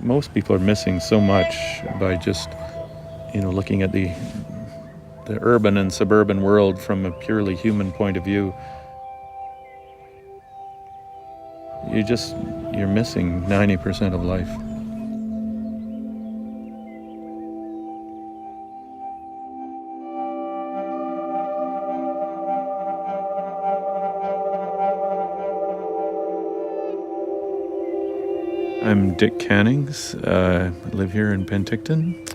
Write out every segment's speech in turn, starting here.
most people are missing so much by just, looking at the urban and suburban world from a purely human point of view. You're missing 90% of life. I'm Dick Cannings. I live here in Penticton.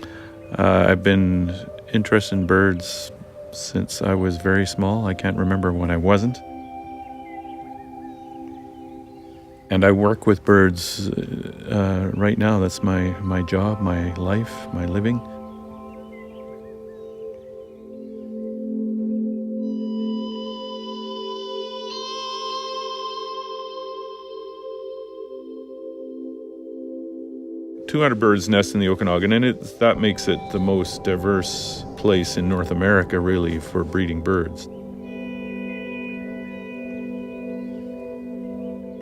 I've been interested in birds since I was very small. I can't remember when I wasn't. And I work with birds right now. That's my job, my life, my living. "200 birds nest in the Okanagan, and that makes it the most diverse place in North America, really, for breeding birds.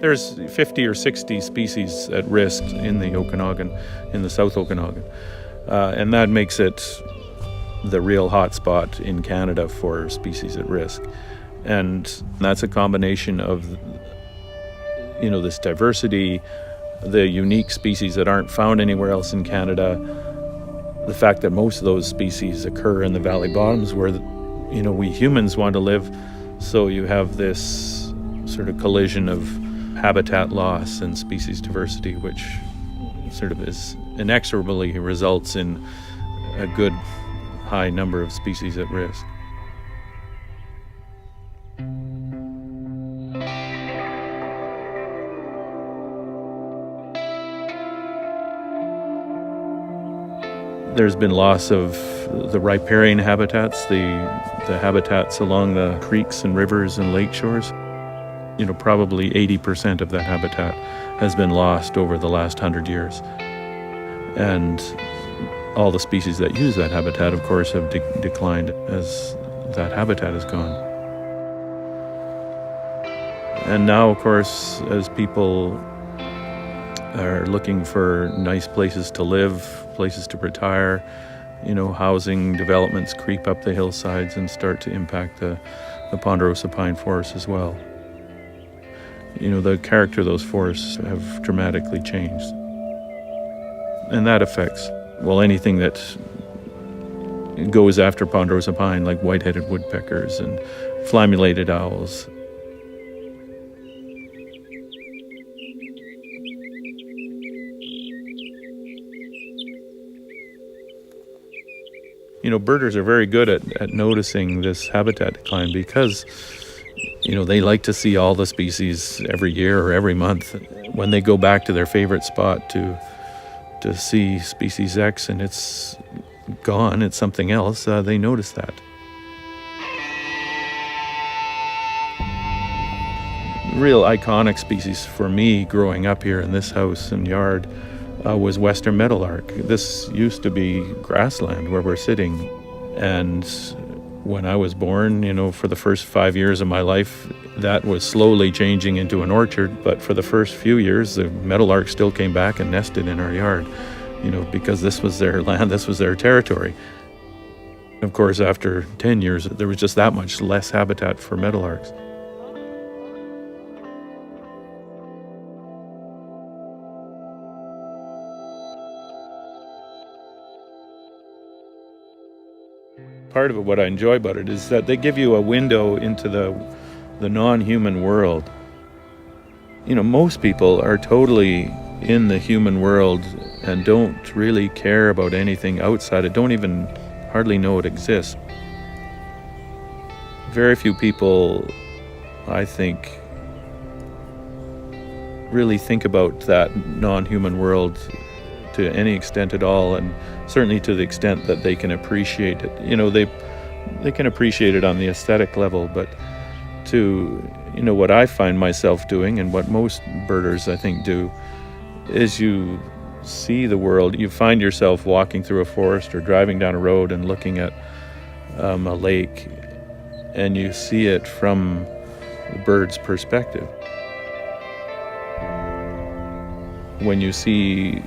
There's 50 or 60 species at risk in the Okanagan, in the South Okanagan, and that makes it the real hotspot in Canada for species at risk. And that's a combination of, this diversity, the unique species that aren't found anywhere else in Canada, the fact that most of those species occur in the valley bottoms where, we humans want to live. So you have this sort of collision of habitat loss and species diversity, which sort of is inexorably results in a good high number of species at risk. There's been loss of the riparian habitats, the habitats along the creeks and rivers and lake shores. Probably 80% of that habitat has been lost over the last 100 years. And all the species that use that habitat, of course, have declined as that habitat is gone. And now, of course, as people are looking for nice places to live, places to retire, housing developments creep up the hillsides and start to impact the ponderosa pine forests as well. The character of those forests have dramatically changed. And that affects, anything that goes after ponderosa pine, like white-headed woodpeckers and flammulated owls. Birders are very good at noticing this habitat decline because, they like to see all the species every year or every month. When they go back to their favorite spot to see species X and it's gone, it's something else, they notice that. Real iconic species for me growing up here in this house and yard was western meadowlark. This used to be grassland where we're sitting, and when I was born, for the first 5 years of my life, that was slowly changing into an orchard, but for the first few years, the meadowlark still came back and nested in our yard, because this was their land, this was their territory. Of course, after 10 years, there was just that much less habitat for meadowlarks. Part of it, what I enjoy about it, is that they give you a window into the non-human world. Most people are totally in the human world and don't really care about anything outside it, don't even hardly know it exists. Very few people, I think, really think about that non-human world to any extent at all, and certainly to the extent that they can appreciate it. They can appreciate it on the aesthetic level, but to, what I find myself doing, and what most birders, I think, do, is you see the world. You find yourself walking through a forest or driving down a road and looking at a lake, and you see it from the bird's perspective. When you see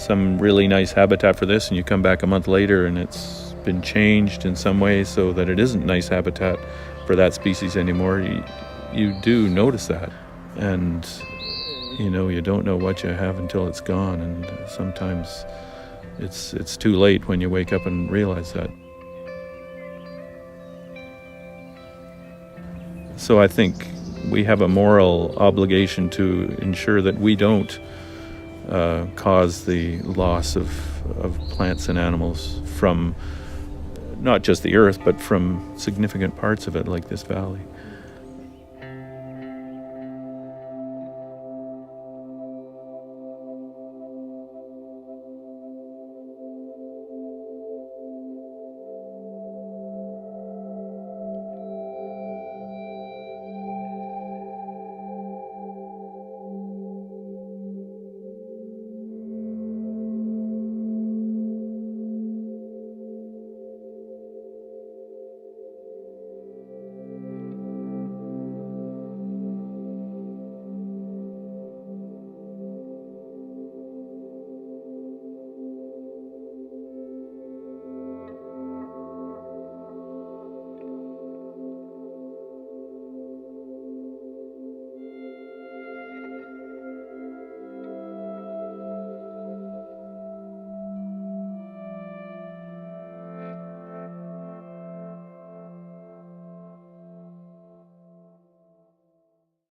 some really nice habitat for this, and you come back a month later and it's been changed in some way so that it isn't nice habitat for that species anymore, you do notice that. And you don't know what you have until it's gone, and sometimes it's too late when you wake up and realize that. So I think we have a moral obligation to ensure that we don't cause the loss of plants and animals from not just the earth, but from significant parts of it, like this valley.